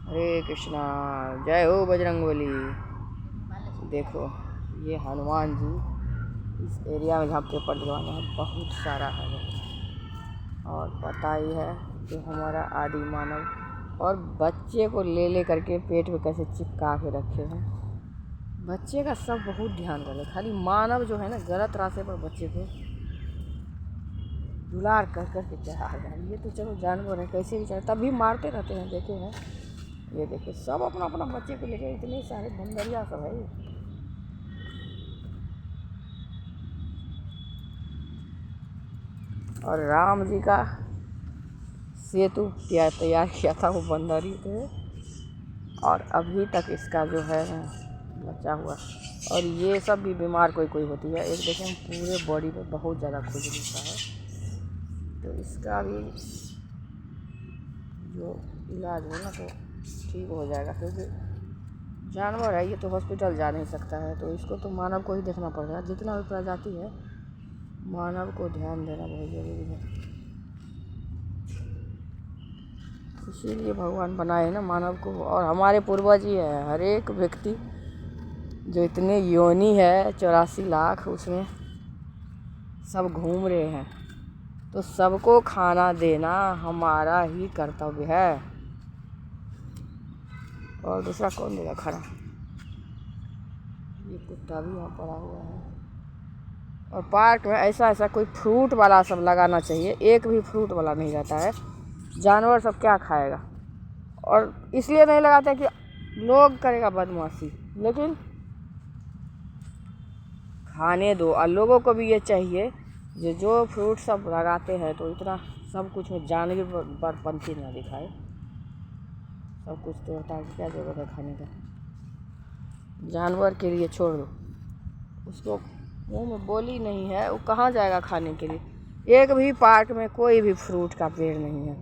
हरे कृष्णा। जय हो बजरंगबली। देखो ये हनुमान जी इस एरिया में जहाँ पेपर दिलवाना है बहुत सारा है। और पता ही है कि हमारा आदि मानव और बच्चे को ले करके पेट में कैसे चिपका के रखे हैं। बच्चे का सब बहुत ध्यान रहे, खाली मानव जो है ना गलत रास्ते पर बच्चे को दुलार कर के चढ़ा है। ये तो चलो जानवर है, कैसे भी चढ़े तब भी मारते रहते हैं, देखे हैं। ये देखिए सब अपना अपना बच्चे को लेकर, इतने सारे बंदरिया सब है। और राम जी का सेतु तैयार किया था वो बंदरी थे, और अभी तक इसका जो है बचा हुआ। और ये सब भी बीमार कोई कोई होती है। एक देखें पूरे बॉडी पे बहुत ज़्यादा खुजली सा है, तो इसका भी जो इलाज हो ना तो ठीक हो जाएगा। क्योंकि जानवर है ये तो हॉस्पिटल जा नहीं सकता है, तो इसको तो मानव को ही देखना पड़ेगा। जितना भी प्रजाति है मानव को ध्यान देना बहुत ज़रूरी है। इसीलिए भगवान बनाए ना मानव को। और हमारे पूर्वज ही है, हर एक व्यक्ति जो इतने योनि है 84 लाख, उसमें सब घूम रहे हैं, तो सबको खाना देना हमारा ही कर्तव्य है। और दूसरा कौन देगा खाना। ये कुत्ता भी यहाँ पड़ा हुआ है। और पार्क में ऐसा कोई फ्रूट वाला सब लगाना चाहिए। एक भी फ्रूट वाला नहीं रहता है, जानवर सब क्या खाएगा। और इसलिए नहीं लगाते कि लोग करेगा बदमाशी, लेकिन खाने दो। और लोगों को भी ये चाहिए जो फ्रूट सब लगाते हैं तो इतना सब कुछ में जानवर पंथी ना दिखाए। सब कुछ तो होता है, क्या ज़रूरत है खाने का। जानवर के लिए छोड़ दो, उसको मुंह में बोली नहीं है, वो कहाँ जाएगा खाने के लिए। एक भी पार्क में कोई भी फ्रूट का पेड़ नहीं है,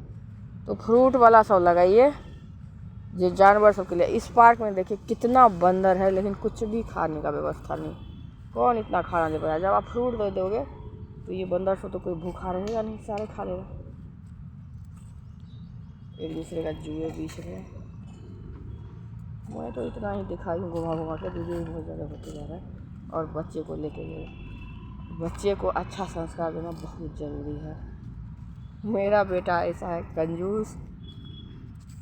तो फ्रूट वाला सब लगाइए जो जानवर सब के लिए। इस पार्क में देखिए कितना बंदर है, लेकिन कुछ भी खाने का व्यवस्था नहीं। कौन इतना खाना दे पाएगा। जब आप फ्रूट दे दोगे तो ये बंदर से तो कोई भूखा रहेगा नहीं, सारे खा लेगा। एक दूसरे का जुए बीच में। मैं तो इतना ही दिखाई हूँ घुमा के, वीडियो बहुत ज़्यादा होते जा रहा है। और बच्चे को लेके बच्चे को अच्छा संस्कार देना बहुत ज़रूरी है। मेरा बेटा ऐसा है कंजूस,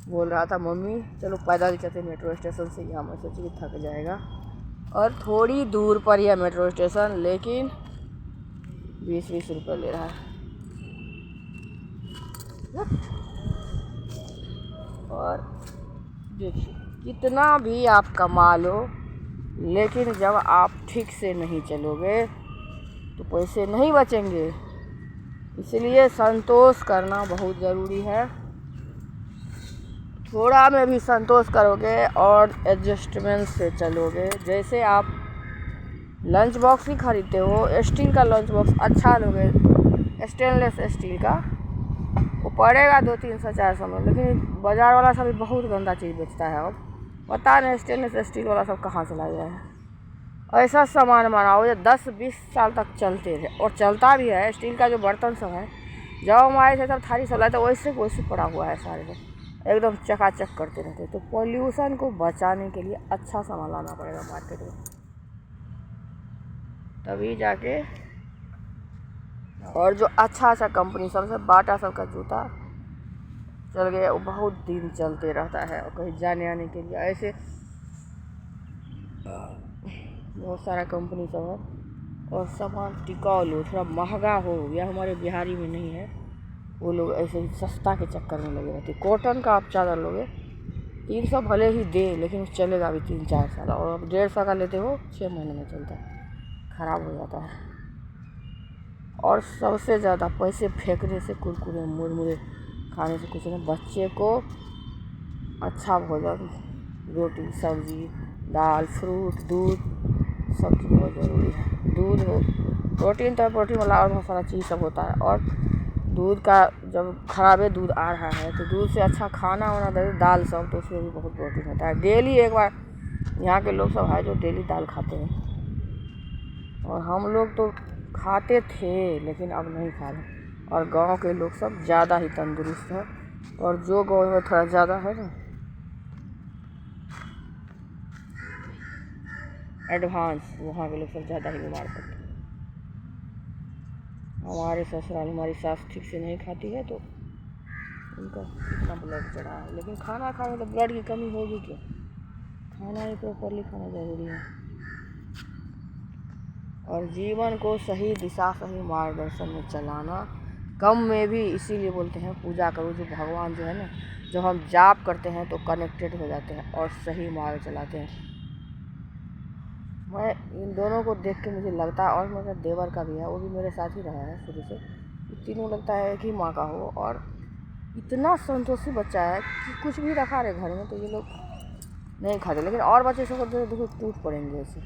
बोल रहा था मम्मी चलो पैदल चलते मेट्रो स्टेशन से। यहाँ मैं सोची कि थक जाएगा, और थोड़ी दूर पर ही है मेट्रो स्टेशन, लेकिन 20-20 रुपये ले रहा है। और देखिए कितना भी आप कमा लो, लेकिन जब आप ठीक से नहीं चलोगे तो पैसे नहीं बचेंगे। इसलिए संतोष करना बहुत ज़रूरी है। थोड़ा में भी संतोष करोगे और एडजस्टमेंट से चलोगे। जैसे आप लंच बॉक्स ही खरीदते हो, स्टील का लंच बॉक्स अच्छा लोगे, स्टेनलेस स्टील का, वो पड़ेगा 200-300-400 में। लेकिन बाज़ार वाला सब बहुत गंदा चीज़ बेचता है। अब पता नहीं स्टेनलेस स्टील वाला सब कहाँ चला गया है। ऐसा सामान बनाओ जो 10-20 साल तक चलते रहे, और चलता भी है। स्टील का जो बर्तन सब है, जब हम आए थे तब थाली सब लाए तो वैसे पड़ा हुआ है, सारे सब एकदम चकाचक करते रहते। तो पॉल्यूशन को बचाने के लिए अच्छा सामान लाना पड़ेगा मार्केट में, तभी जाके। और जो अच्छा कंपनी सबसे बाटा सब का जूता चल गया, वो बहुत दिन चलते रहता है। और कहीं जाने आने के लिए ऐसे बहुत सारा कंपनी सब है। और सामान टिकाऊ लो, थोड़ा महंगा हो, या हमारे बिहारी में नहीं है, वो लोग ऐसे ही सस्ता के चक्कर में लगे रहते। कॉटन का आप चादर लोगे 300 भले ही दे, लेकिन चलेगा भी 3-4 साल। और आप 150 का लेते हो 6 महीने में चलता है, ख़राब हो जाता है। और सबसे ज़्यादा पैसे फेंकने से, कुरकुरे मुरमुरे खाने से कुछ नहीं। बच्चे को अच्छा भोजन, रोटी सब्जी दाल फ्रूट दूध सब चीज़ बहुत ज़रूरी है। दूध हो, प्रोटीन तो प्रोटीन वाला और बहुत सारा चीज़ सब होता है। और दूध का जब खराबे दूध आ रहा है तो दूध से अच्छा खाना वाना दे, दाल सब, तो उसमें भी बहुत प्रोटीन होता है। डेली एक बार यहाँ के लोग सब है जो डेली दाल खाते हैं, और हम लोग तो खाते थे लेकिन अब नहीं खा रहे। और गांव के लोग सब ज़्यादा ही तंदुरुस्त हैं। और जो गाँव में थोड़ा ज़्यादा है ना, एडवांस वहाँ के लोग सब ज़्यादा ही बीमार पड़ते हैं। हमारे ससुराल हमारी सास ठीक से नहीं खाती है तो उनका इतना ब्लड चढ़ा है, लेकिन खाना खाने तो ब्लड की कमी होगी क्यों, खाना ही प्रॉपरली खाना ज़रूरी है। और जीवन को सही दिशा सही मार्गदर्शन में चलाना, कम में भी इसीलिए बोलते हैं पूजा करो। जो भगवान जो है ना, जब हम जाप करते हैं तो कनेक्टेड हो जाते हैं और सही मार्ग चलाते हैं। मैं इन दोनों को देख के मुझे लगता है, और मेरा देवर का भी है, वो भी मेरे साथ ही रहा है शुरू से, तीनों लगता है कि माँ का हो, और इतना संतोषी बच्चा है कि कुछ भी रखा रहे घर में तो ये लोग नहीं खाते, लेकिन और बच्चे सब देखो टूट पड़ेंगे ऐसे।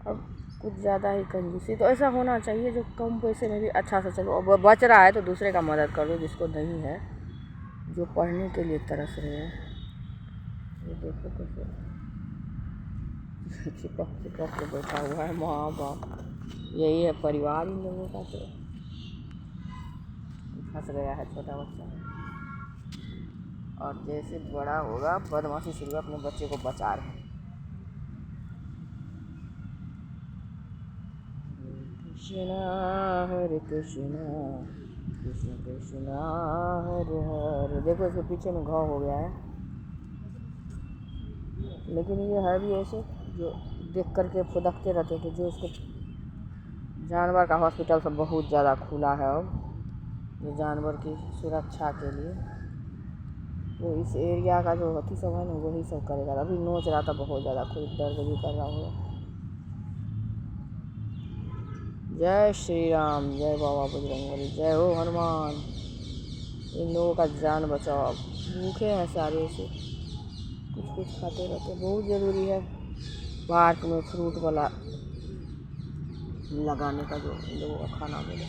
अब कुछ ज़्यादा ही कंजूसी, तो ऐसा होना चाहिए जो कम पैसे में भी अच्छा से चलो, और बच रहा है तो दूसरे का मदद कर दो जिसको नहीं है, जो पढ़ने के लिए तरस रहे हैं। ये देखो कैसे चिपक चिपक के बैठा हुआ है माँ बाप, यही है परिवार इन लोगों का। तो फंस गया है छोटा बच्चा, और जैसे बड़ा होगा बदमाशी शुरू, अपने बच्चे को बचा रहे हैं। कृष्णा हरे कृष्णा कृष्ण कृष्णा हरे हरे। देखो इसके पीछे में घाव हो गया है, लेकिन ये है भी ऐसे जो देख करके फुदकते रहते थे। जो इसको जानवर का हॉस्पिटल सब बहुत ज़्यादा खुला है अब, जो जानवर की सुरक्षा के लिए, तो इस एरिया का जो हथी सब है ना वही सब करेगा। अभी नोच रहा था बहुत ज़्यादा, कोई दर्द भी कर रहा होगा। जय श्री राम, जय बाबा बजरंगबली, जय हो हनुमान। इन लोगों का जान बचाओ, भूखे हैं सारे से, कुछ खाते रहते, बहुत ज़रूरी है पार्क में फ्रूट वाला लगाने का, जो इन लोगों का खाना मिले।